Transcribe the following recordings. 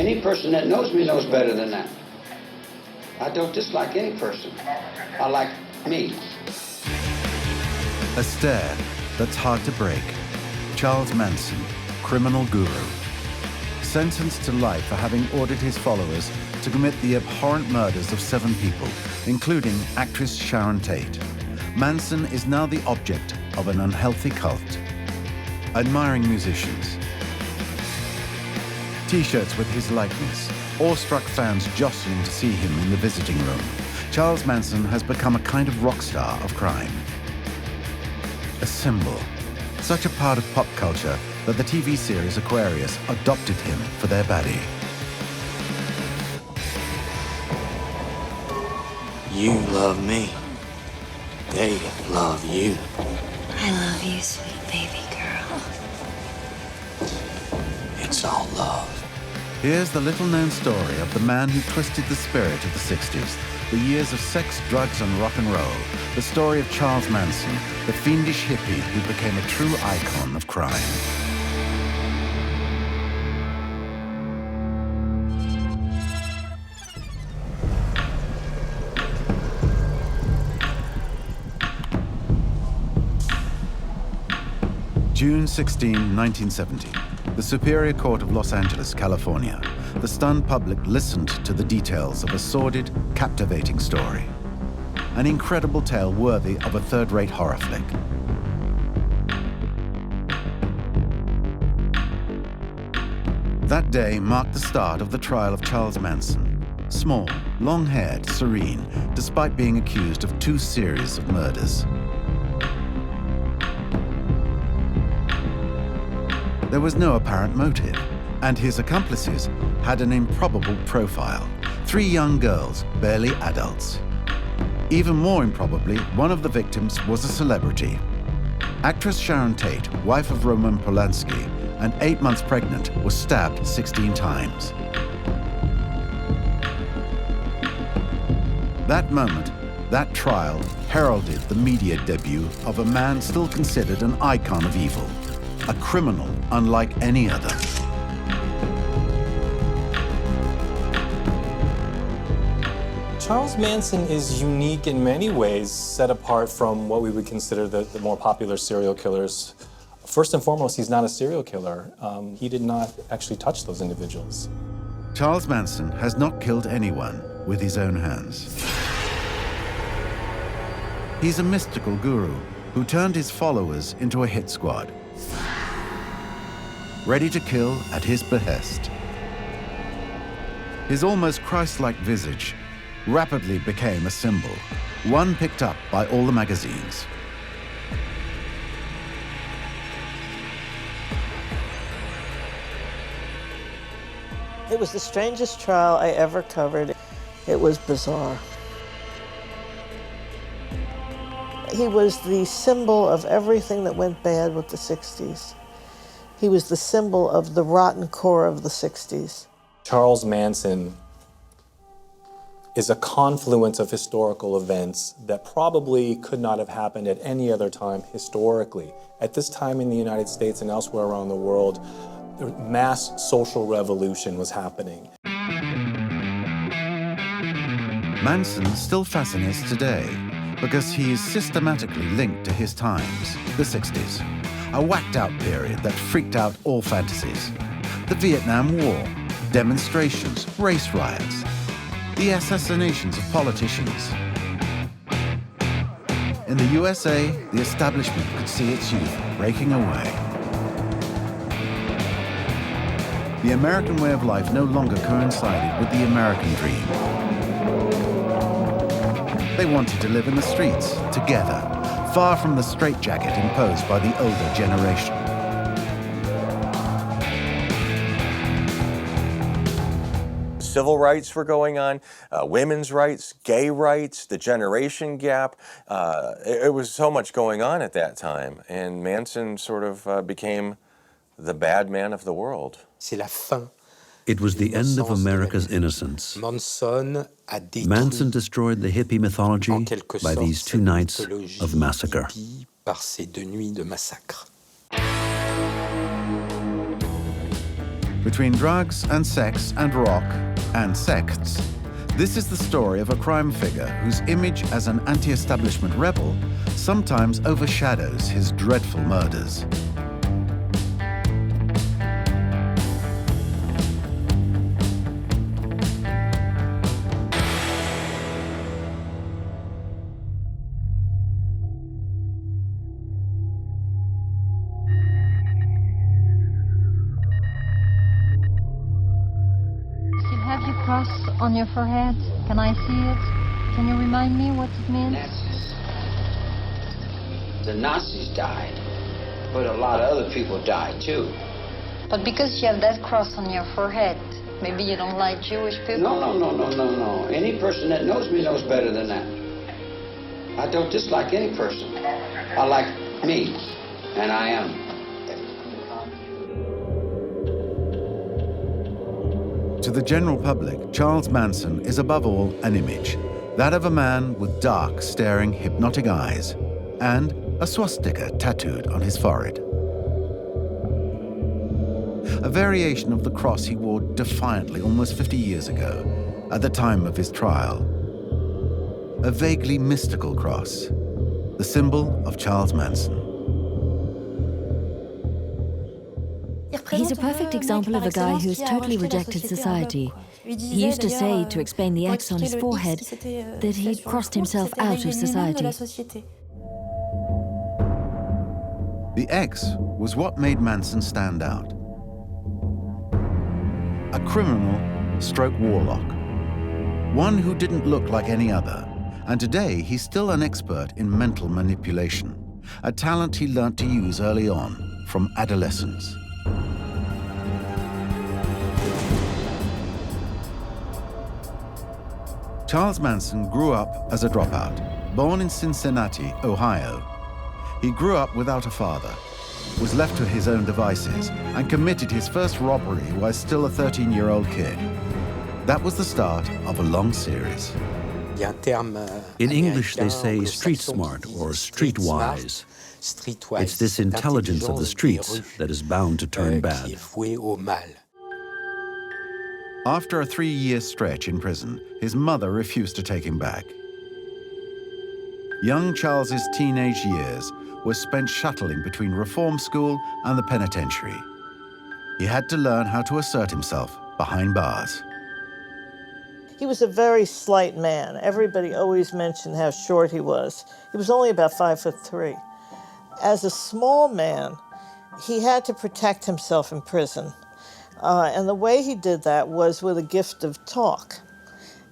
Any person that knows me knows better than that. I don't dislike any person. I like me. A stare that's hard to break. Charles Manson, criminal guru. Sentenced to life for having ordered his followers to commit the abhorrent murders of 7 people, including actress Sharon Tate. Manson is now the object of an unhealthy cult. Admiring musicians. T-shirts with his likeness. Awestruck fans jostling to see him in the visiting room. Charles Manson has become a kind of rock star of crime. A symbol. Such a part of pop culture that the TV series Aquarius adopted him for their baddie. You love me. They love you. I love you, sweet baby girl. It's all love. Here's the little-known story of the man who twisted the spirit of the 60s, the years of sex, drugs, and rock and roll, the story of Charles Manson, the fiendish hippie who became a true icon of crime. June 16, 1970. The Superior Court of Los Angeles, California. The stunned public listened to the details of a sordid, captivating story. An incredible tale worthy of a third-rate horror flick. That day marked the start of the trial of Charles Manson. Small, long-haired, serene, despite being accused of 2 series of murders. There was no apparent motive, and his accomplices had an improbable profile. 3 young girls, barely adults. Even more improbably, one of the victims was a celebrity. Actress Sharon Tate, wife of Roman Polanski, and 8 months pregnant, was stabbed 16 times. That moment, that trial, heralded the media debut of a man still considered an icon of evil. A criminal unlike any other. Charles Manson is unique in many ways, set apart from what we would consider the more popular serial killers. First and foremost, he's not a serial killer. He did not actually touch those individuals. Charles Manson has not killed anyone with his own hands. He's a mystical guru who turned his followers into a hit squad. Ready to kill at his behest. His almost Christ-like visage rapidly became a symbol, one picked up by all the magazines. It was the strangest trial I ever covered. It was bizarre. He was the symbol of everything that went bad with the 60s. He was the symbol of the rotten core of the 60s. Charles Manson is a confluence of historical events that probably could not have happened at any other time historically. At this time in the United States and elsewhere around the world, the mass social revolution was happening. Manson still fascinates today because he is systematically linked to his times, the 60s. A whacked-out period that freaked out all fantasies. The Vietnam War, demonstrations, race riots, the assassinations of politicians. In the USA, the establishment could see its youth breaking away. The American way of life no longer coincided with the American dream. They wanted to live in the streets, together, far from the straitjacket imposed by the older generation. Civil rights were going on, women's rights, gay rights, the generation gap. It was so much going on at that time, and Manson sort of became the bad man of the world. It was the end of America's innocence. Manson destroyed the hippie mythology by these 2 nights of massacre. Between drugs and sex and rock and sects, this is the story of a crime figure whose image as an anti-establishment rebel sometimes overshadows his dreadful murders. Have you cross on your forehead? Can I see it? Can you remind me what it means? Nazis. The Nazis died, but a lot of other people died too. But because you have that cross on your forehead, maybe you don't like Jewish people? No. Any person that knows me knows better than that. I don't dislike any person. I like me, and I am. To the general public, Charles Manson is above all an image, that of a man with dark, staring, hypnotic eyes, and a swastika tattooed on his forehead. A variation of the cross he wore defiantly almost 50 years ago, at the time of his trial. A vaguely mystical cross, the symbol of Charles Manson. He's a perfect example of a guy who's totally rejected society. He used to say, to explain the X on his forehead, that he'd crossed himself out of society. The X was what made Manson stand out. A criminal stroke warlock. One who didn't look like any other. And today, he's still an expert in mental manipulation, a talent he learnt to use early on, from adolescence. Charles Manson grew up as a dropout, born in Cincinnati, Ohio. He grew up without a father, was left to his own devices, and committed his first robbery while still a 13-year-old kid. That was the start of a long series. In English, they say street smart or streetwise. It's this intelligence of the streets that is bound to turn bad. After a 3-year stretch in prison, his mother refused to take him back. Young Charles's teenage years were spent shuttling between reform school and the penitentiary. He had to learn how to assert himself behind bars. He was a very slight man. Everybody always mentioned how short he was. He was only about 5'3". As a small man, he had to protect himself in prison. And the way he did that was with a gift of talk.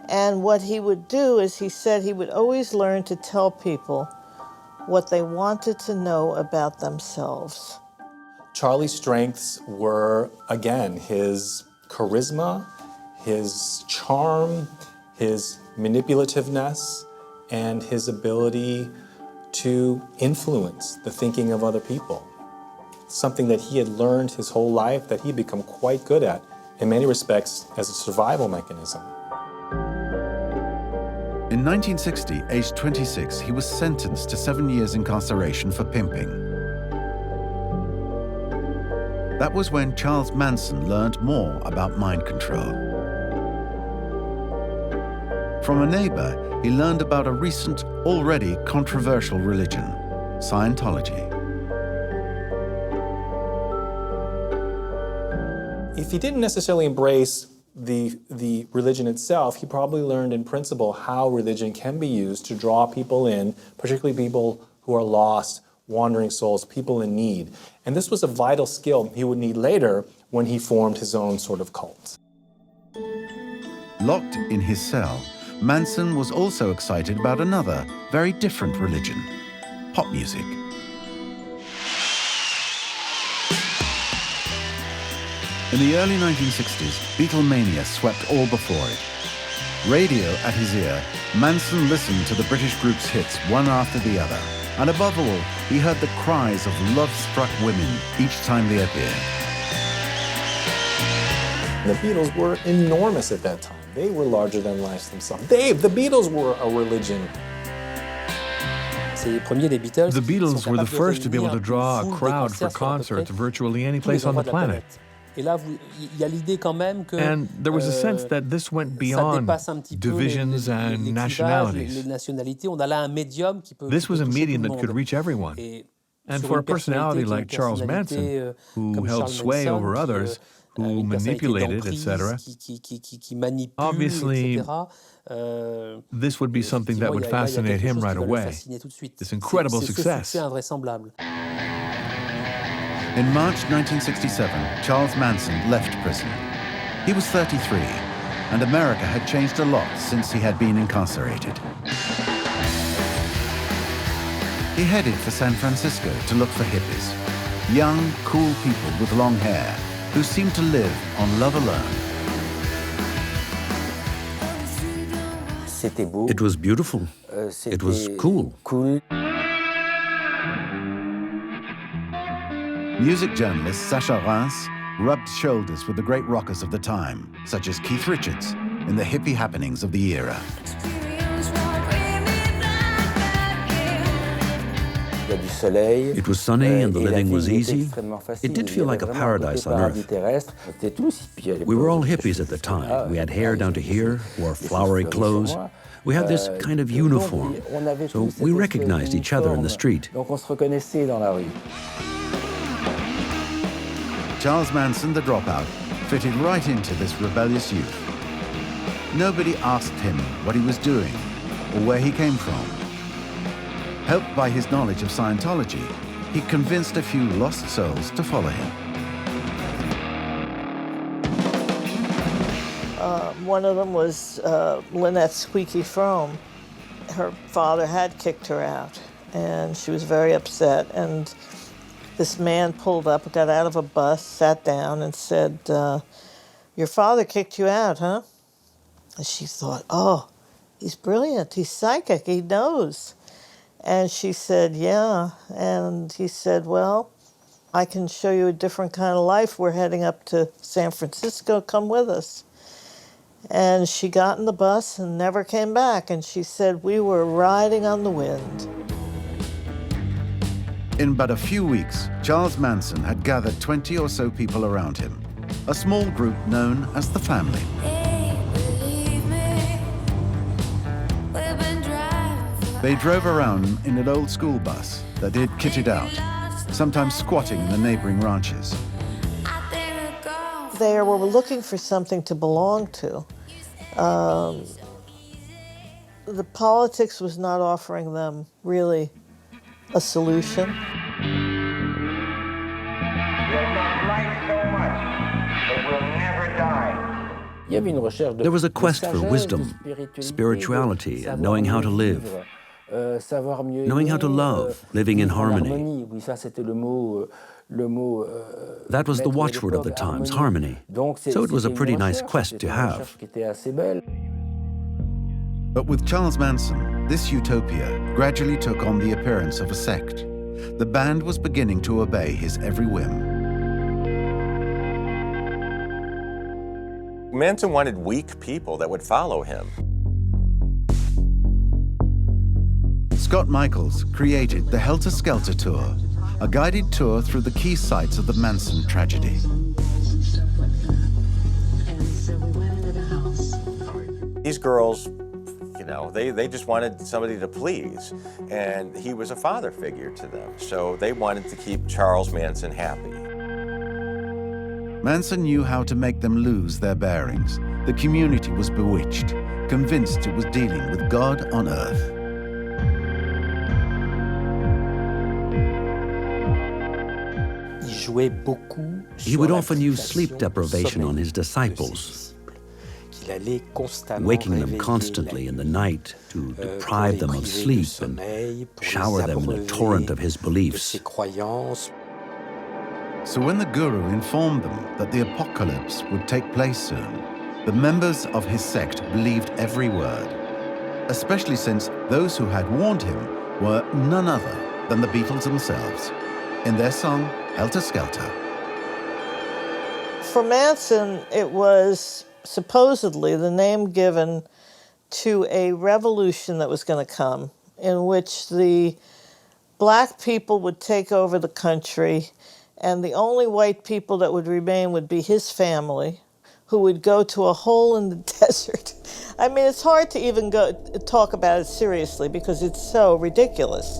And what he would do is, he said he would always learn to tell people what they wanted to know about themselves. Charlie's strengths were, again, his charisma, his charm, his manipulativeness, and his ability to influence the thinking of other people. Something that he had learned his whole life, that he'd become quite good at, in many respects, as a survival mechanism. In 1960, aged 26, he was sentenced to 7 years incarceration for pimping. That was when Charles Manson learned more about mind control. From a neighbor, he learned about a recent, already controversial religion, Scientology. If he didn't necessarily embrace the religion itself, he probably learned in principle how religion can be used to draw people in, particularly people who are lost, wandering souls, people in need. And this was a vital skill he would need later when he formed his own sort of cult. Locked in his cell, Manson was also excited about another, very different religion, pop music. In the early 1960s, Beatlemania swept all before it. Radio at his ear, Manson listened to the British group's hits one after the other. And above all, he heard the cries of love-struck women each time they appeared. The Beatles were enormous at that time. They were larger than life themselves. The Beatles were a religion. The Beatles were the first to be able to draw a crowd for concerts virtually any place on the planet. And there was a sense that this went beyond divisions and nationalities. This was a medium that could reach everyone. And for a personality like Charles Manson, who held sway over others, who manipulated, etc., obviously, this would be something that would fascinate him right away. This incredible success. In March 1967, Charles Manson left prison. He was 33, and America had changed a lot since he had been incarcerated. He headed for San Francisco to look for hippies, young, cool people with long hair who seemed to live on love alone. It was beautiful. It was cool. Music journalist Sacha Reiss rubbed shoulders with the great rockers of the time, such as Keith Richards, in the hippie happenings of the era. It was sunny and the living was easy. It did feel like a paradise on earth. We were all hippies at the time. We had hair down to here, wore flowery clothes. We had this kind of uniform, so we recognized each other in the street. Charles Manson, the dropout, fitted right into this rebellious youth. Nobody asked him what he was doing or where he came from. Helped by his knowledge of Scientology, he convinced a few lost souls to follow him. One of them was Lynette Squeaky Frome. Her father had kicked her out, and she was very upset. And this man pulled up, got out of a bus, sat down, and said, "Your father kicked you out, huh?" And she thought, "Oh, he's brilliant. He's psychic. He knows." And she said, "Yeah." And he said, "Well, I can show you a different kind of life. We're heading up to San Francisco. Come with us." And she got in the bus and never came back. And she said, "We were riding on the wind." In but a few weeks, Charles Manson had gathered 20 or so people around him, a small group known as the Family. They drove around in an old school bus that they'd kitted out, sometimes squatting in the neighboring ranches. They were looking for something to belong to. The politics was not offering them really a solution. There was a quest for wisdom, spirituality, and knowing how to live. Knowing how to love, living in harmony. That was the watchword of the times, harmony. So it was a pretty nice quest to have. But with Charles Manson, this utopia gradually took on the appearance of a sect. The band was beginning to obey his every whim. Manson wanted weak people that would follow him. Scott Michaels created the Helter Skelter Tour, a guided tour through the key sites of the Manson tragedy. These girls, you know, they just wanted somebody to please, and he was a father figure to them, so they wanted to keep Charles Manson happy. Manson knew how to make them lose their bearings. The community was bewitched, convinced it was dealing with God on earth. He would often use sleep deprivation on his disciples, waking them constantly in the night to deprive them of sleep and shower them in a torrent of his beliefs. So when the guru informed them that the apocalypse would take place soon, the members of his sect believed every word, especially since those who had warned him were none other than the Beatles themselves, in their song, Helter Skelter. For Manson, it was supposedly the name given to a revolution that was going to come, in which the black people would take over the country And the only white people that would remain would be his family, who would go to a hole in the desert. I mean, it's hard to even talk about it seriously because it's so ridiculous.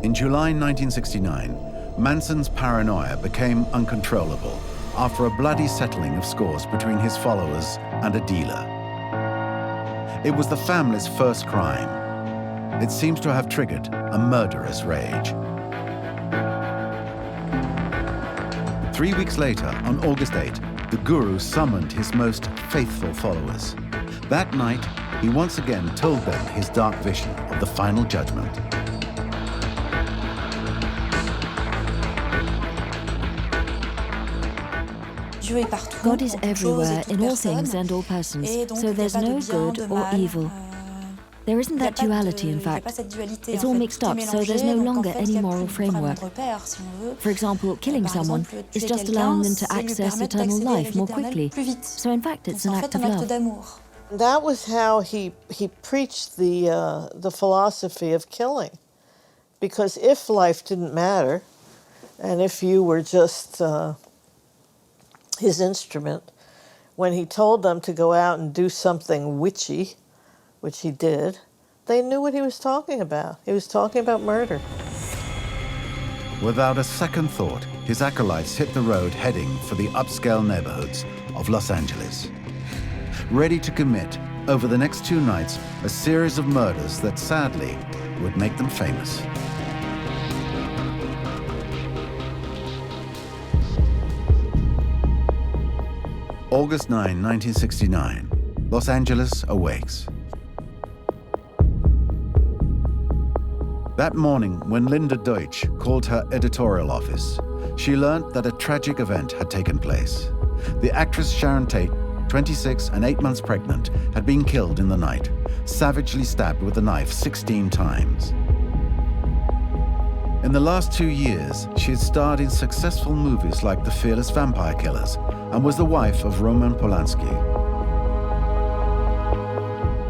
In July 1969, Manson's paranoia became uncontrollable after a bloody settling of scores between his followers and a dealer. It was the family's first crime. It seems to have triggered a murderous rage. 3 weeks later, on August 8, the guru summoned his most faithful followers. That night, he once again told them his dark vision of the final judgment. God is everywhere, in all things and all persons, so there's no good or evil. There isn't that duality, in fact. It's all mixed up, so there's no longer any moral framework. For example, killing someone is just allowing them to access eternal life more quickly. So in fact, it's an act of love. That was how he preached the philosophy of killing. Because if life didn't matter, and if you were just his instrument, when he told them to go out and do something witchy, which he did, they knew what he was talking about. He was talking about murder. Without a second thought, his acolytes hit the road heading for the upscale neighborhoods of Los Angeles, ready to commit, over the next 2 nights, a series of murders that sadly would make them famous. August 9, 1969, Los Angeles awakes. That morning, when Linda Deutsch called her editorial office, she learned that a tragic event had taken place. The actress Sharon Tate, 26 and 8 months pregnant, had been killed in the night, savagely stabbed with a knife 16 times. In the last 2 years, she had starred in successful movies like The Fearless Vampire Killers and was the wife of Roman Polanski.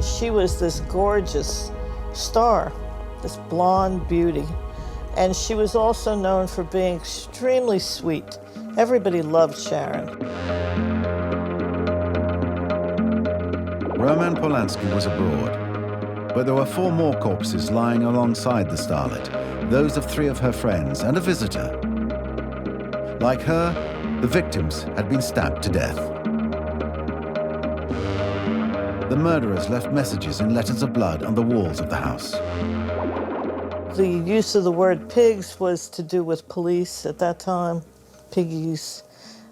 She was this gorgeous star, this blonde beauty. And she was also known for being extremely sweet. Everybody loved Sharon. Roman Polanski was abroad, but there were 4 more corpses lying alongside the starlet, those of 3 of her friends and a visitor. Like her, the victims had been stabbed to death. The murderers left messages in letters of blood on the walls of the house. The use of the word pigs was to do with police at that time, piggies.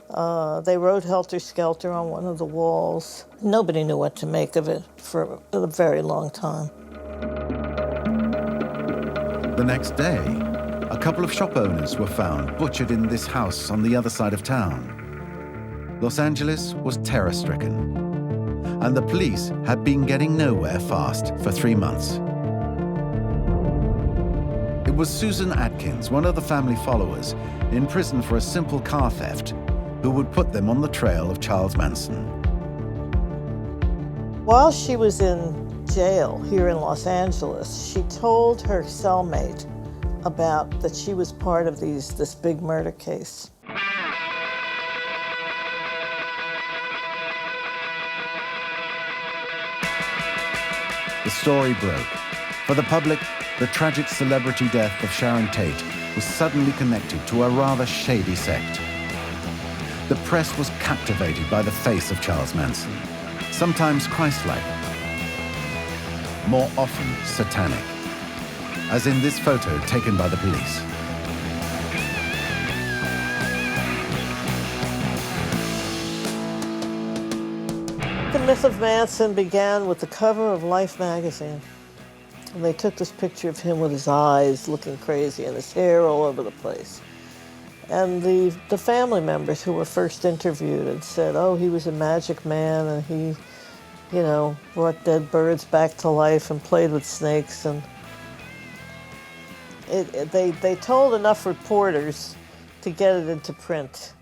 They wrote Helter Skelter on one of the walls. Nobody knew what to make of it for a very long time. The next day, a couple of shop owners were found butchered in this house on the other side of town. Los Angeles was terror-stricken, and the police had been getting nowhere fast for 3 months. It was Susan Atkins, one of the family followers, in prison for a simple car theft, who would put them on the trail of Charles Manson. While she was in jail here in Los Angeles, she told her cellmate about that she was part of this big murder case. The story broke. For the public, the tragic celebrity death of Sharon Tate was suddenly connected to a rather shady sect. The press was captivated by the face of Charles Manson, sometimes Christ-like, more often satanic, as in this photo taken by the police. The myth of Manson began with the cover of Life magazine. And they took this picture of him with his eyes looking crazy and his hair all over the place. And the family members who were first interviewed and said, oh, he was a magic man and he, you know, brought dead birds back to life and played with snakes. And they told enough reporters to get it into print.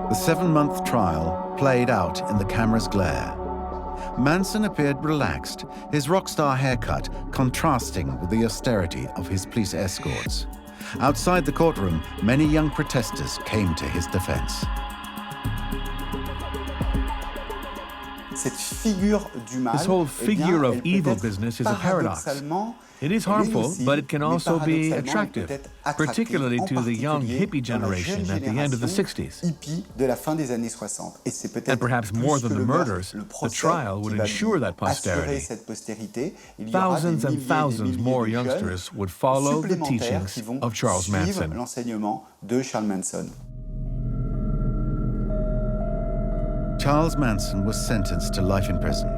The 7-month trial played out in the camera's glare. Manson appeared relaxed, his rock star haircut contrasting with the austerity of his police escorts. Outside the courtroom, many young protesters came to his defense. This whole figure of evil business is a paradox. It is harmful, but it can also be attractive, particularly to the young hippie generation at the end of the 60s. And perhaps more than the murders, the trial would ensure that posterity. Thousands and thousands more youngsters would follow the teachings of Charles Manson. Charles Manson was sentenced to life in prison.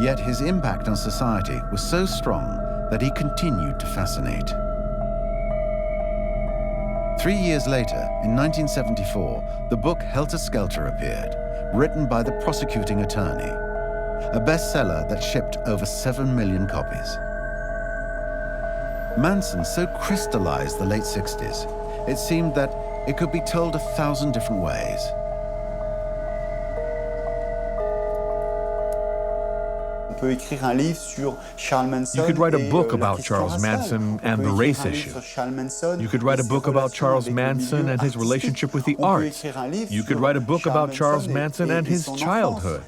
Yet his impact on society was so strong that he continued to fascinate. 3 years later, in 1974, the book Helter Skelter appeared, written by the prosecuting attorney, a bestseller that shipped over 7 million copies. Manson so crystallized the late 60s, it seemed that it could be told 1,000 different ways. You could write a book about Charles Manson and the race issue. You could write a book about Charles Manson and his relationship with the arts. You could write a book about Charles Manson and his childhood.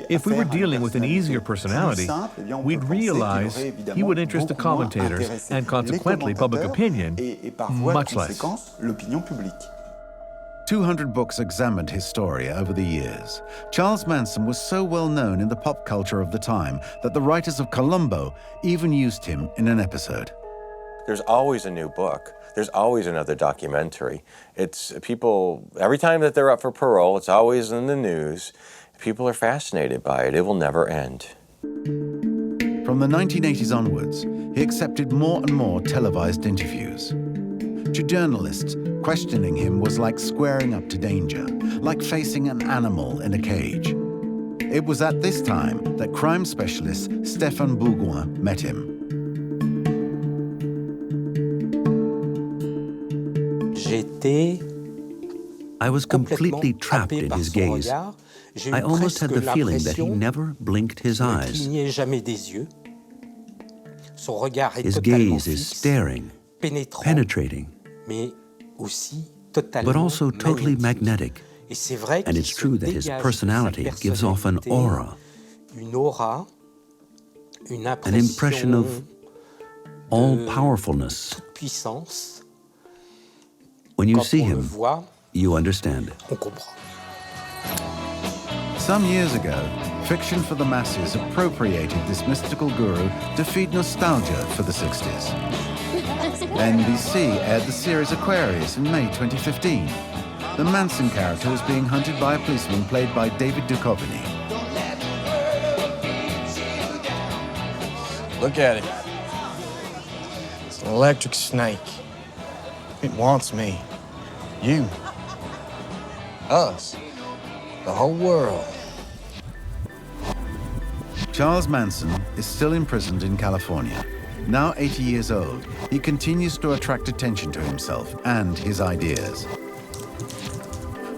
If we were dealing with an easier personality, we'd realize he would interest the commentators and consequently public opinion much less. 200 books examined his story over the years. Charles Manson was so well known in the pop culture of the time that the writers of Columbo even used him in an episode. There's always a new book. There's always another documentary. It's people, every time that they're up for parole, it's always in the news. People are fascinated by it. It will never end. From the 1980s onwards, he accepted more and more televised interviews. To journalists, questioning him was like squaring up to danger, like facing an animal in a cage. It was at this time that crime specialist Stéphanie Bourgoin met him. I was completely trapped in his gaze. I almost had the feeling that he never blinked his eyes. His gaze is staring, penetrating, but also totally magnetic. And it's true that his personality gives off an aura, an impression of all-powerfulness. When you see him, you understand. Some years ago, fiction for the masses appropriated this mystical guru to feed nostalgia for the 60s. NBC aired the series Aquarius in May 2015. The Manson character was being hunted by a policeman played by David Duchovny. Look at it. It's an electric snake. It wants me. You. Us. The whole world. Charles Manson is still imprisoned in California. Now 80 years old, he continues to attract attention to himself and his ideas.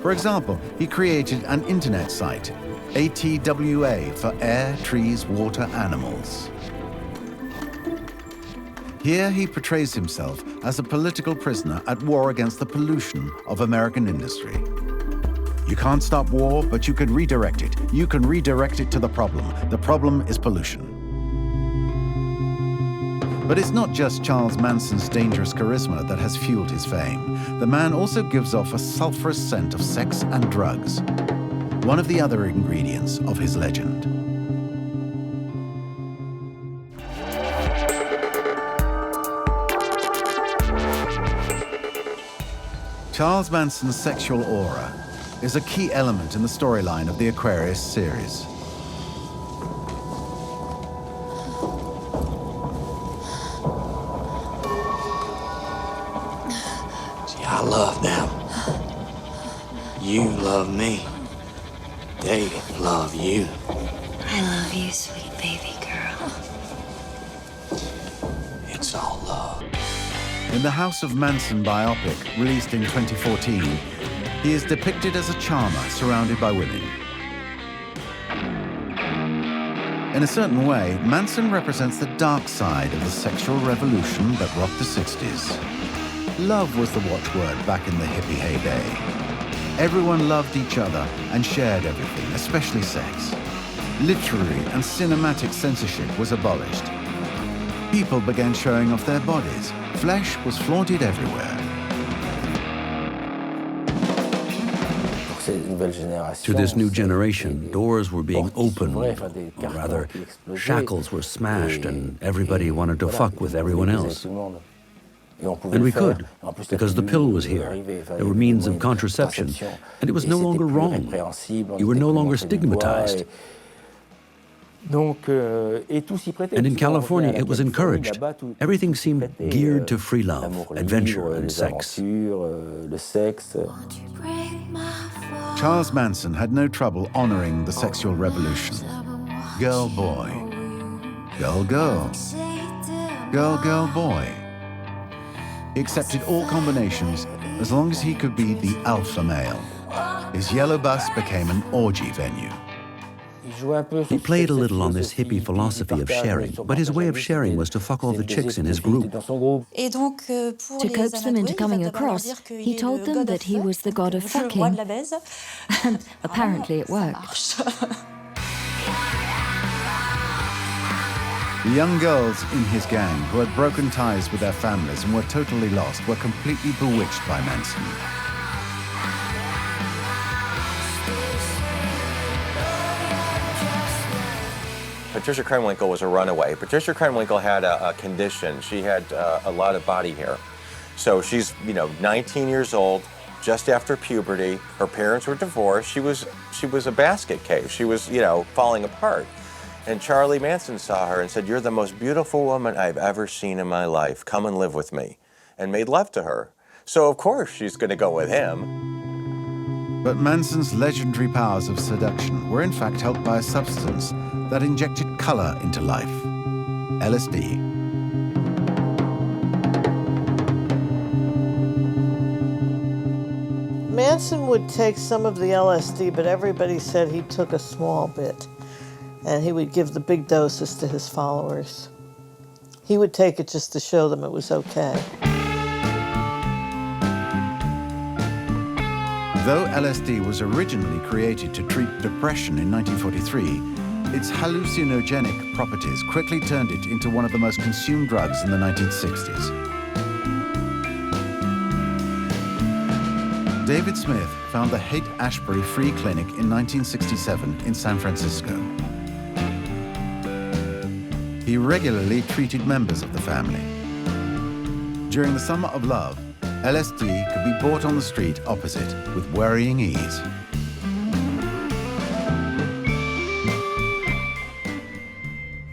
For example, he created an internet site, ATWA for Air, Trees, Water, Animals. Here he portrays himself as a political prisoner at war against the pollution of American industry. You can't stop war, but you can redirect it. You can redirect it to the problem. The problem is pollution. But it's not just Charles Manson's dangerous charisma that has fueled his fame. The man also gives off a sulfurous scent of sex and drugs, one of the other ingredients of his legend. Charles Manson's sexual aura is a key element in the storyline of the Aquarius series. I love them. You love me. They love you. I love you, sweet baby girl. It's all love. In the House of Manson biopic, released in 2014, he is depicted as a charmer surrounded by women. In a certain way, Manson represents the dark side of the sexual revolution that rocked the 60s. Love was the watchword back in the hippie heyday. Everyone loved each other and shared everything, especially sex. Literary and cinematic censorship was abolished. People began showing off their bodies. Flesh was flaunted everywhere. To this new generation, doors were being opened, or rather, shackles were smashed, and everybody wanted to fuck with everyone else. And we could, because the pill was here. There were means of contraception, and it was no longer wrong. You were no longer stigmatized. And in California, it was encouraged. Everything seemed geared to free love, adventure, and sex. Charles Manson had no trouble honoring the sexual revolution. Girl, boy. Girl, girl. Girl, girl, boy. He accepted all combinations as long as he could be the alpha male. His yellow bus became an orgy venue. He played a little on this hippie philosophy of sharing, but his way of sharing was to fuck all the chicks in his group. To coax them into coming across, he told them that he was the god of fucking, and apparently it worked. The young girls in his gang who had broken ties with their families and were totally lost were completely bewitched by Manson. Patricia Krenwinkel was a runaway. Patricia Krenwinkel had a condition. She had a lot of body hair. So she's, 19 years old, just after puberty. Her parents were divorced. She was a basket case. She was, falling apart. And Charlie Manson saw her and said, "You're the most beautiful woman I've ever seen in my life. Come and live with me." And made love to her. So of course she's going to go with him. But Manson's legendary powers of seduction were in fact helped by a substance that injected color into life: LSD. Manson would take some of the LSD, but everybody said he took a small bit, and he would give the big doses to his followers. He would take it just to show them it was okay. Though LSD was originally created to treat depression in 1943, its hallucinogenic properties quickly turned it into one of the most consumed drugs in the 1960s. David Smith found the Haight-Ashbury Free Clinic in 1967 in San Francisco. He regularly treated members of the family. During the Summer of Love, LSD could be bought on the street opposite with worrying ease.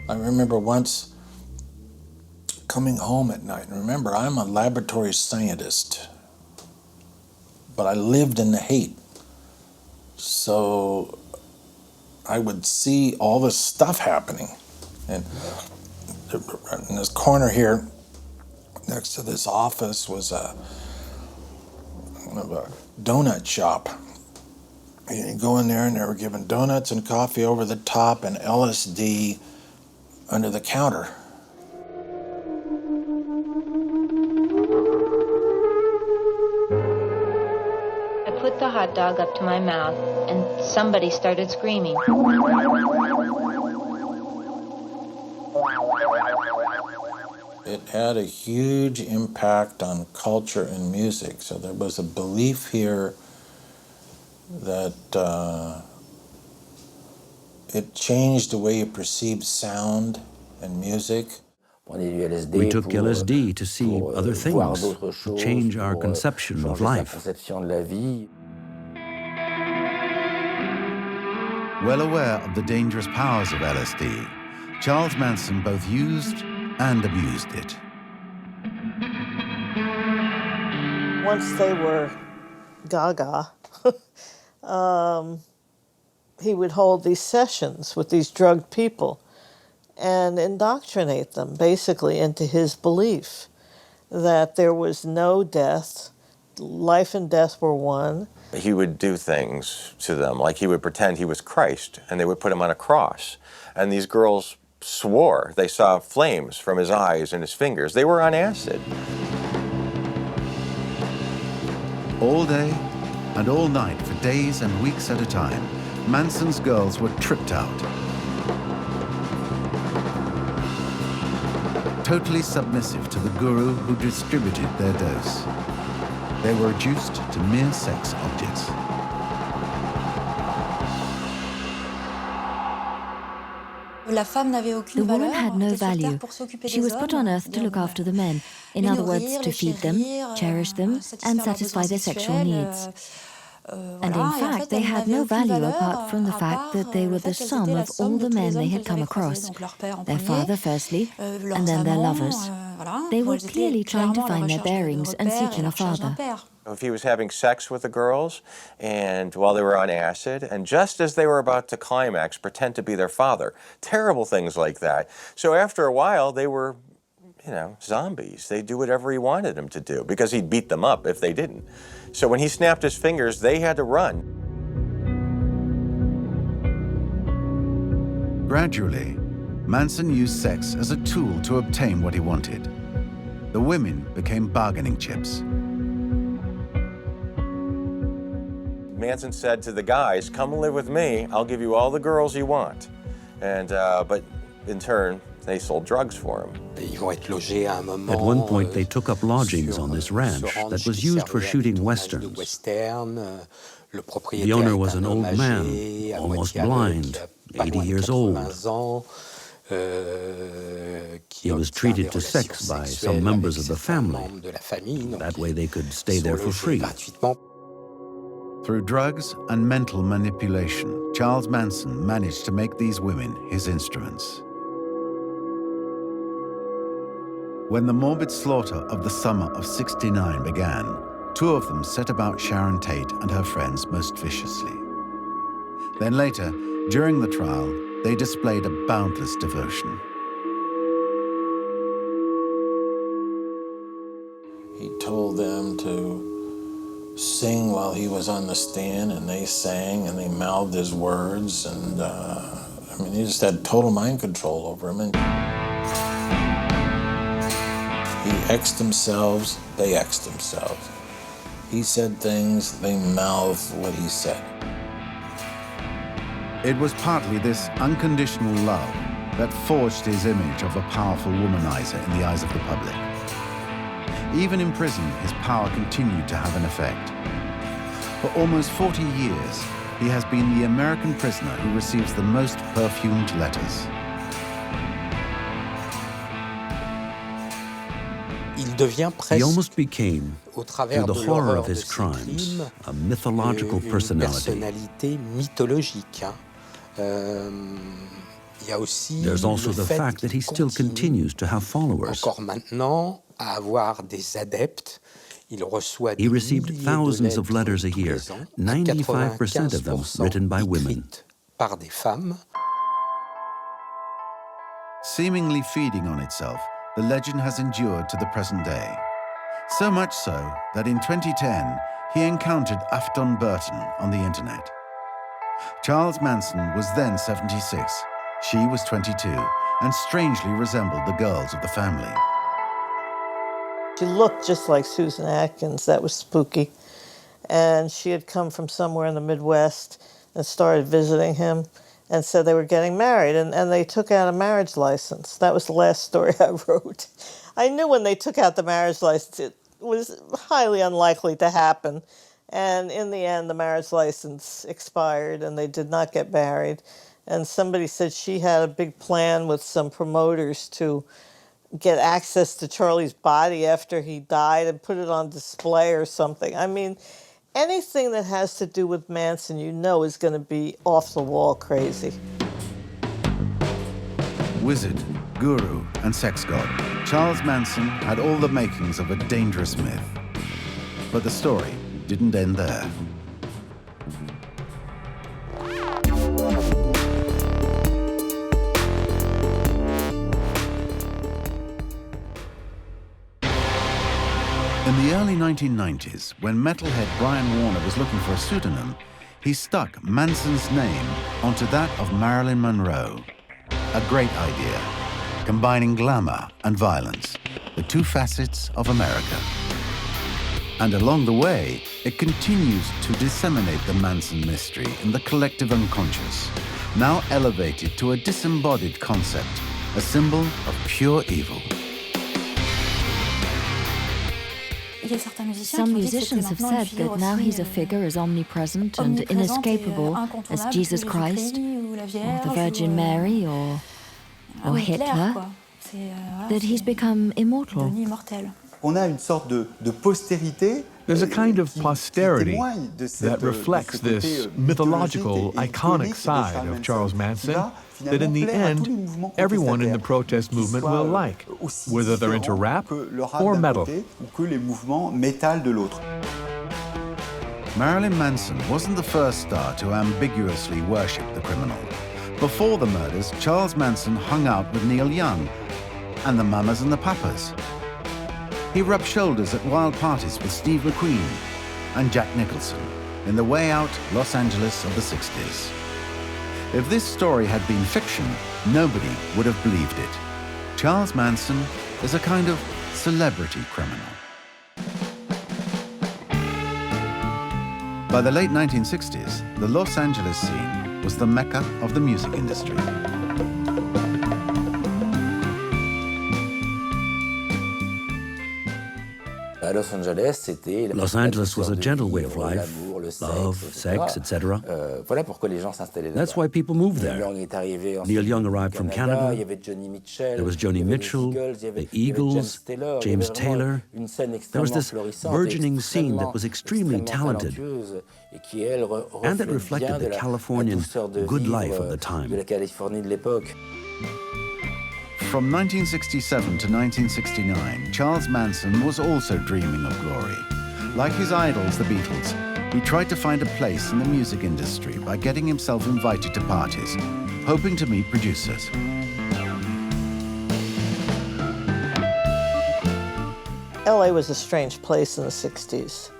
I remember once coming home at night, and remember, I'm a laboratory scientist, but I lived in the Haight. So I would see all this stuff happening. And in this corner here, next to this office, was a donut shop. And you go in there and they were giving donuts and coffee over the top and LSD under the counter. I put the hot dog up to my mouth and somebody started screaming. It had a huge impact on culture and music. So there was a belief here that it changed the way you perceived sound and music. We took LSD to see other things, to change our conception of life. Well aware of the dangerous powers of LSD, Charles Manson both used and abused it. Once they were gaga, he would hold these sessions with these drugged people and indoctrinate them basically into his belief that there was no death, life and death were one. He would do things to them, like he would pretend he was Christ, and they would put him on a cross. And these girls swore they saw flames from his eyes and his fingers. They were on acid. All day and all night for days and weeks at a time, Manson's girls were tripped out. Totally submissive to the guru who distributed their dose. They were reduced to mere sex objects. The woman had no value. She was put on earth to look after the men. In other words, to feed them, cherish them, and satisfy their sexual needs. And in fact, they had no value apart from the fact that they were the sum of all the men they had come across. Their father firstly, and then their lovers. They were clearly trying to find their bearings and seeking a father. If he was having sex with the girls, and while they were on acid, and just as they were about to climax, pretend to be their father. Terrible things like that. So after a while, they were, zombies. They'd do whatever he wanted them to do, because he'd beat them up if they didn't. So when he snapped his fingers, they had to run. Gradually, Manson used sex as a tool to obtain what he wanted. The women became bargaining chips. Manson said to the guys, "Come live with me, I'll give you all the girls you want." And, but in turn, they sold drugs for him. At one point, they took up lodgings on this ranch that was used for shooting westerns. The owner was an old man, almost blind, 80 years old. He was treated to sex by some members of the family. That way they could stay there for free. Through drugs and mental manipulation, Charles Manson managed to make these women his instruments. When the morbid slaughter of the summer of '69 began, two of them set about Sharon Tate and her friends most viciously. Then later, during the trial, they displayed a boundless devotion. He told them to sing while he was on the stand, and they sang and they mouthed his words, and he just had total mind control over him. And he X'd themselves, they X'd themselves. He said things, they mouthed what he said. It was partly this unconditional love that forged his image of a powerful womanizer in the eyes of the public. Even in prison, his power continued to have an effect. For almost 40 years, he has been the American prisoner who receives the most perfumed letters. He almost became, through the horror of his crimes, a mythological personality. There's also the fact that he still continues to have followers. He received thousands of letters a year, 95% of them written by women. Seemingly feeding on itself, the legend has endured to the present day. So much so that in 2010, he encountered Afton Burton on the internet. Charles Manson was then 76. She was 22, and strangely resembled the girls of the family. She looked just like Susan Atkins. That was spooky. And she had come from somewhere in the Midwest and started visiting him and said they were getting married, and they took out a marriage license. That was the last story I wrote. I knew when they took out the marriage license it was highly unlikely to happen. And in the end, the marriage license expired and they did not get married. And somebody said she had a big plan with some promoters to get access to Charlie's body after he died and put it on display or something. I mean, anything that has to do with Manson, is going to be off the wall crazy. Wizard, guru, and sex god, Charles Manson had all the makings of a dangerous myth. But the story didn't end there. In the early 1990s, when metalhead Brian Warner was looking for a pseudonym, he stuck Manson's name onto that of Marilyn Monroe. a great idea, combining glamour and violence, the two facets of America. And along the way, it continues to disseminate the Manson mystery in the collective unconscious, now elevated to a disembodied concept, a symbol of pure evil. Some musicians have said that now he's a figure as omnipresent and inescapable as Jesus Christ, or the Virgin Mary, or Hitler, that he's become immortal. There's a kind of posterity that reflects this mythological, iconic side of Charles Manson that in the end, everyone in the protest movement will like, whether they're into rap or metal. Marilyn Manson wasn't the first star to ambiguously worship the criminal. Before the murders, Charles Manson hung out with Neil Young and the Mamas and the Papas. He rubbed shoulders at wild parties with Steve McQueen and Jack Nicholson in the way out Los Angeles of the 60s. If this story had been fiction, nobody would have believed it. Charles Manson is a kind of celebrity criminal. By the late 1960s, the Los Angeles scene was the mecca of the music industry. Los Angeles was a gentle way of life, love, sex, etc. That's why people moved there. Neil Young arrived from Canada. There was Joni Mitchell, the Eagles, James Taylor. There was this burgeoning scene that was extremely talented and that reflected the Californian good life of the time. From 1967 to 1969, Charles Manson was also dreaming of glory. Like his idols, the Beatles, he tried to find a place in the music industry by getting himself invited to parties, hoping to meet producers. LA was a strange place in the 60s.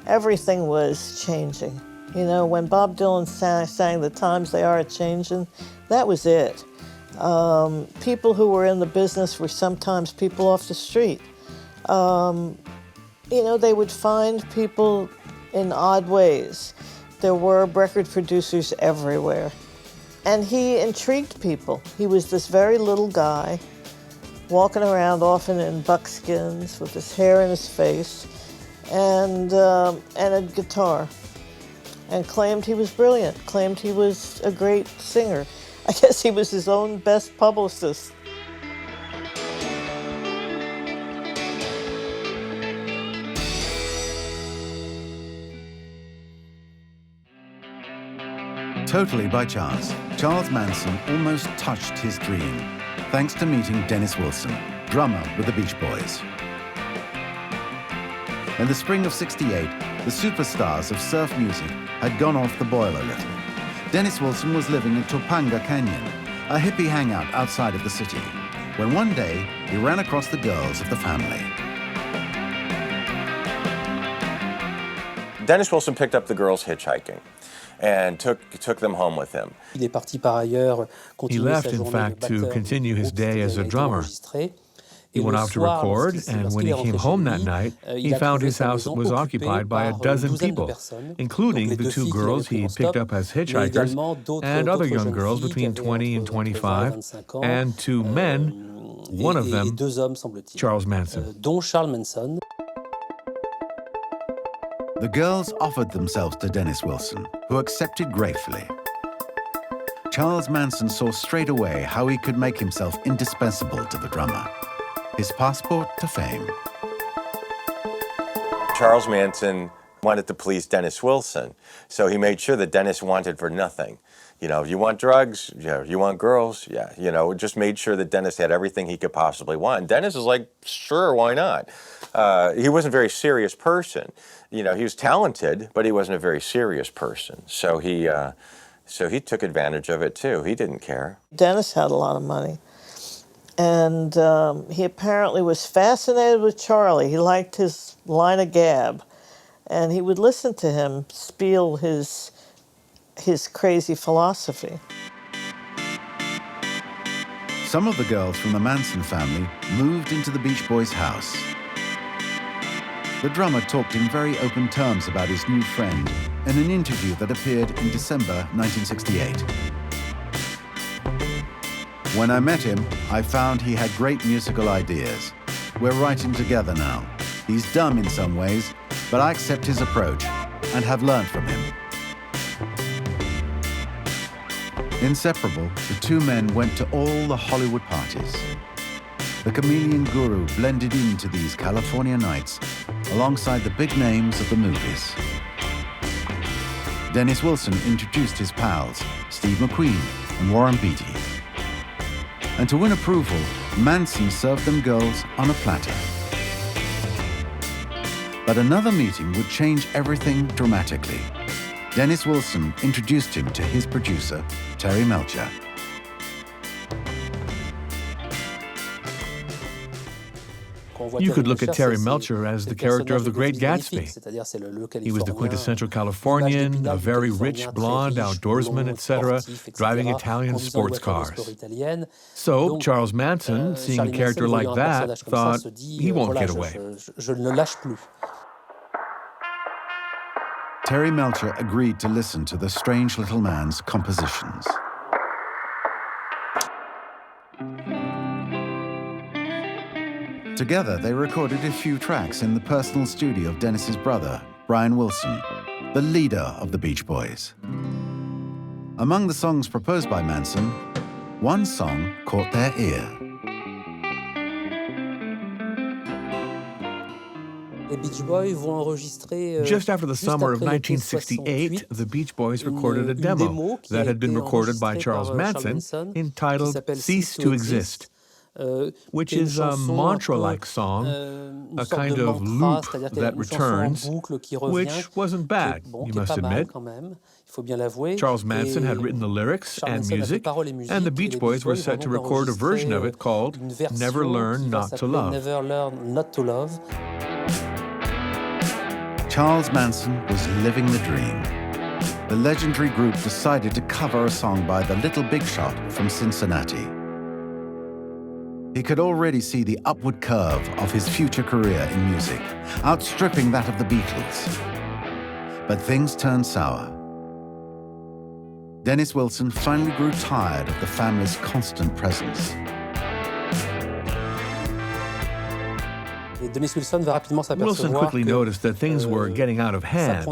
Everything was changing. You know, when Bob Dylan sang "The Times They Are A-Changin'," that was it. People who were in the business were sometimes people off the street. You know, they would find people in odd ways. There were record producers everywhere. And he intrigued people. He was this very little guy, walking around often in buckskins with his hair in his face and a guitar, and claimed he was brilliant, claimed he was a great singer. I guess he was his own best publicist. Totally by chance, Charles Manson almost touched his dream, thanks to meeting Dennis Wilson, drummer with the Beach Boys. In the spring of '68, the superstars of surf music had gone off the boil a little. Dennis Wilson was living in Topanga Canyon, a hippie hangout outside of the city, when one day he ran across the girls of the family. Dennis Wilson picked up the girls hitchhiking and took them home with him. He left, in fact, to continue his day as a drummer. He went out to record, and when he came home that night, he found his house was occupied by a dozen people, including the two girls he picked up as hitchhikers, and other young girls between 20 and 25, and two men, one of them, Charles Manson. The girls offered themselves to Dennis Wilson, who accepted gratefully. Charles Manson saw straight away how he could make himself indispensable to the drummer. His passport to fame. Charles Manson wanted to please Dennis Wilson, so he made sure that Dennis wanted for nothing. You know, you want drugs? Yeah. You want girls? Yeah. You know, just made sure that Dennis had everything he could possibly want. And Dennis is like, sure, why not? He wasn't a very serious person. You know, he was talented, but he wasn't a very serious person. So he took advantage of it too. He didn't care. Dennis had a lot of money. And he apparently was fascinated with Charlie. He liked his line of gab. And he would listen to him spiel his crazy philosophy. some of the girls from the Manson family moved into the Beach Boys' house. The drummer talked in very open terms about his new friend in an interview that appeared in December 1968. When I met him, I found he had great musical ideas. We're writing together now. He's dumb in some ways, but I accept his approach and have learned from him. Inseparable, the two men went to all the Hollywood parties. The chameleon guru blended into these California nights alongside the big names of the movies. Dennis Wilson introduced his pals, Steve McQueen and Warren Beatty. And to win approval, Manson served them girls on a platter. But another meeting would change everything dramatically. Dennis Wilson introduced him to his producer, Terry Melcher. You could look at Terry Melcher as the character of The Great Gatsby. He was the quintessential Californian, a very rich blonde outdoorsman, etc., driving Italian sports cars. So Charles Manson, seeing a character like that, thought, he won't get away. Terry Melcher agreed to listen to the strange little man's compositions. Together, they recorded a few tracks in the personal studio of Dennis's brother, Brian Wilson, the leader of the Beach Boys. Among the songs proposed by Manson, one song caught their ear. Just after the summer of 1968, the Beach Boys recorded a demo that had been recorded by Charles Manson entitled Cease to Exist, which is a mantra-like song, a kind of loop that returns, which wasn't bad, you must admit. Charles Manson had written the lyrics and music, and the Beach Boys were set to record a version of it called Never Learn Not to Love. Charles Manson was living the dream. The legendary group decided to cover a song by the Little Big Shot from Cincinnati. He could already see the upward curve of his future career in music, outstripping that of the Beatles. But things turned sour. Dennis Wilson finally grew tired of the family's constant presence. Wilson quickly noticed that things were getting out of hand.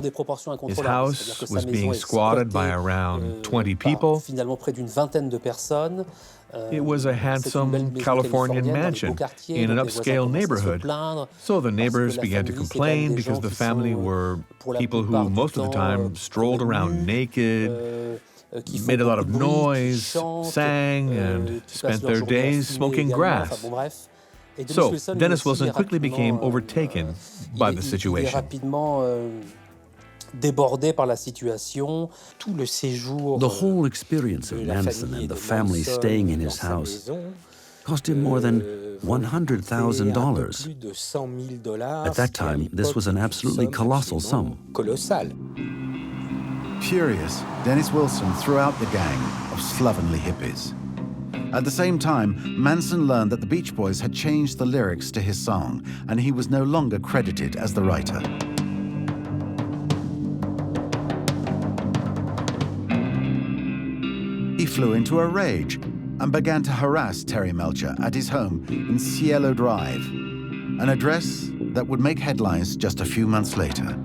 His house was being squatted by around 20 people. It was a handsome Californian mansion in an upscale neighborhood. So the neighbors began to complain because the family were people who most of the time strolled around naked, made a lot of noise, sang, and spent their days smoking grass. So Dennis Wilson quickly became overtaken by the situation. The whole experience of Manson and the family staying in his house cost him more than $100,000. At that time, this was an absolutely colossal sum. Furious, Dennis Wilson threw out the gang of slovenly hippies. At the same time, Manson learned that the Beach Boys had changed the lyrics to his song, and he was no longer credited as the writer. He flew into a rage and began to harass Terry Melcher at his home in Cielo Drive, an address that would make headlines just a few months later.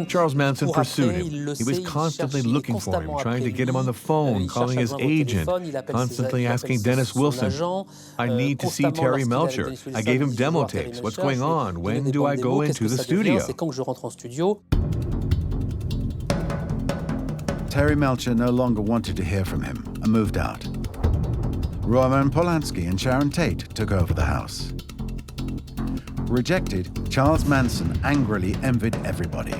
Charles Manson pursued him. He was constantly looking for him, trying to get him on the phone, calling his agent, constantly asking Dennis Wilson, I need to see Terry Melcher. I gave him demo tapes. What's going on? When do I go into the studio? Terry Melcher no longer wanted to hear from him and moved out. Roman Polanski and Sharon Tate took over the house. Rejected, Charles Manson angrily envied everybody,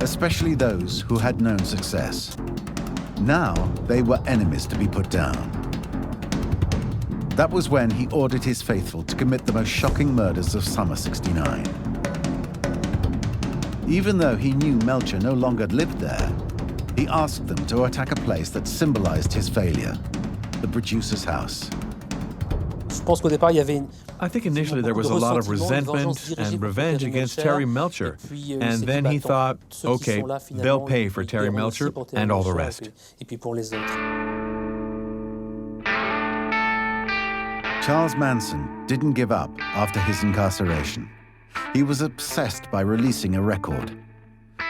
especially those who had known success. Now they were enemies to be put down. That was when he ordered his faithful to commit the most shocking murders of summer '69. Even though he knew Melcher no longer lived there, he asked them to attack a place that symbolized his failure, the producer's house. I think initially there was a lot of resentment and revenge against Terry Melcher, and then he thought, okay, they'll pay for Terry Melcher and all the rest. Charles Manson didn't give up after his incarceration. He was obsessed by releasing a record.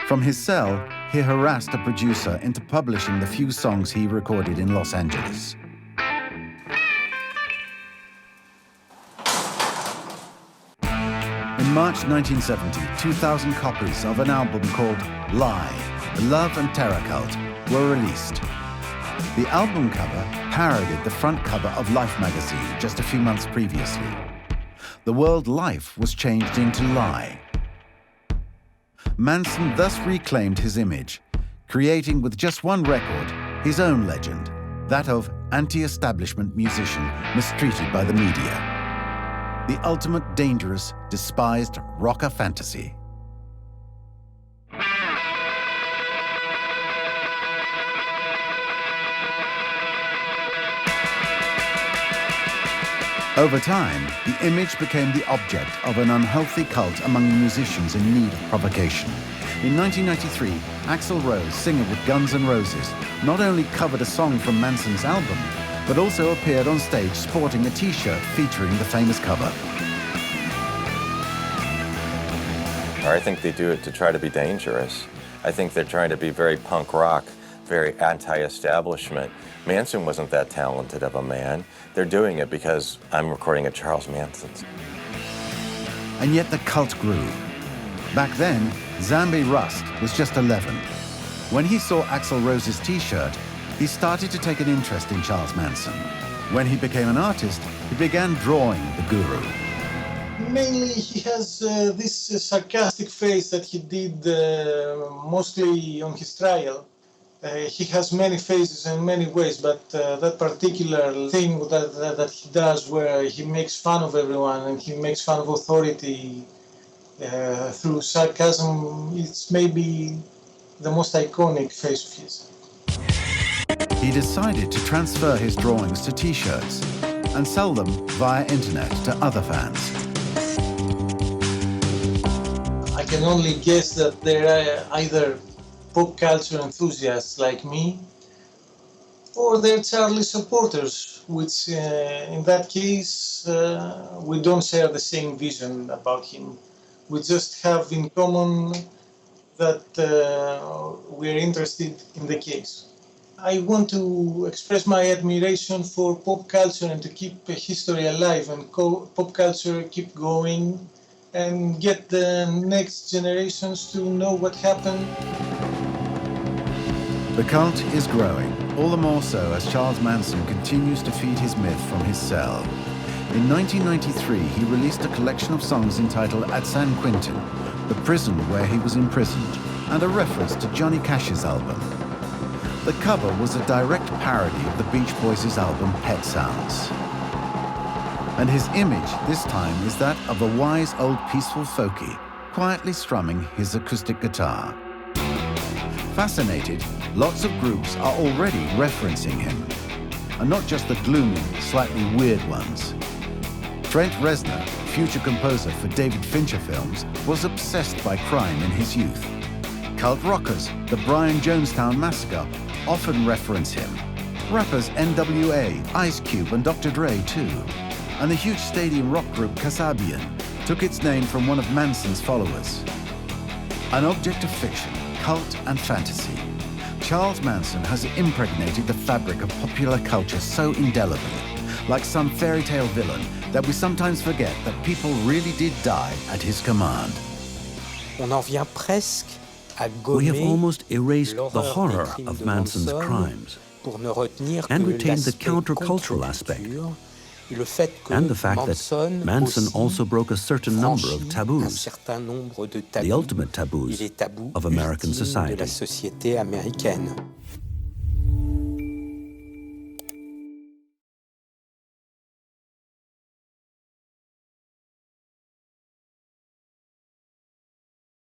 From his cell, he harassed a producer into publishing the few songs he recorded in Los Angeles. In March 1970, 2,000 copies of an album called Lie, The Love and Terror Cult were released. The album cover parodied the front cover of Life magazine just a few months previously. The word Life was changed into Lie. Manson thus reclaimed his image, creating with just one record his own legend, that of anti-establishment musician mistreated by the media. The ultimate dangerous, despised rocker fantasy. Over time, the image became the object of an unhealthy cult among musicians in need of provocation. In 1993, Axl Rose, singer with Guns N' Roses, not only covered a song from Manson's album, but also appeared on stage sporting a T-shirt featuring the famous cover. I think they do it to try to be dangerous. I think they're trying to be very punk rock, very anti-establishment. Manson wasn't that talented of a man. They're doing it because I'm recording at Charles Manson's. And yet the cult grew. Back then, Zambi Rust was just 11. When he saw Axl Rose's T-shirt, he started to take an interest in Charles Manson. When he became an artist, he began drawing the guru. Mainly, he has this sarcastic face that he did mostly on his trial. He has many faces in many ways, but that particular thing that he does where he makes fun of everyone and he makes fun of authority through sarcasm, it's maybe the most iconic face of his. He decided to transfer his drawings to T-shirts and sell them via internet to other fans. I can only guess that there are either pop culture enthusiasts like me, or they're Charlie supporters, which in that case, we don't share the same vision about him. We just have in common that we're interested in the case. I want to express my admiration for pop culture and to keep history alive and pop culture keep going and get the next generations to know what happened. The cult is growing, all the more so as Charles Manson continues to feed his myth from his cell. In 1993, he released a collection of songs entitled At San Quentin, the prison where he was imprisoned, and a reference to Johnny Cash's album. The cover was a direct parody of the Beach Boys' album Pet Sounds. And his image this time is that of a wise old peaceful folkie, quietly strumming his acoustic guitar. Fascinated, lots of groups are already referencing him, and not just the gloomy, slightly weird ones. Trent Reznor, future composer for David Fincher films, was obsessed by crime in his youth. Cult rockers, the Brian Jonestown Massacre, often reference him. Rappers NWA, Ice Cube, and Dr. Dre too. And the huge stadium rock group Kasabian took its name from one of Manson's followers. An object of fiction, cult and fantasy, Charles Manson has impregnated the fabric of popular culture so indelibly, like some fairy tale villain, that we sometimes forget that people really did die at his command. We have almost erased the horror of Manson's crimes and retained the countercultural aspect and the fact that Manson also broke a certain number of taboos, the ultimate taboos of American society.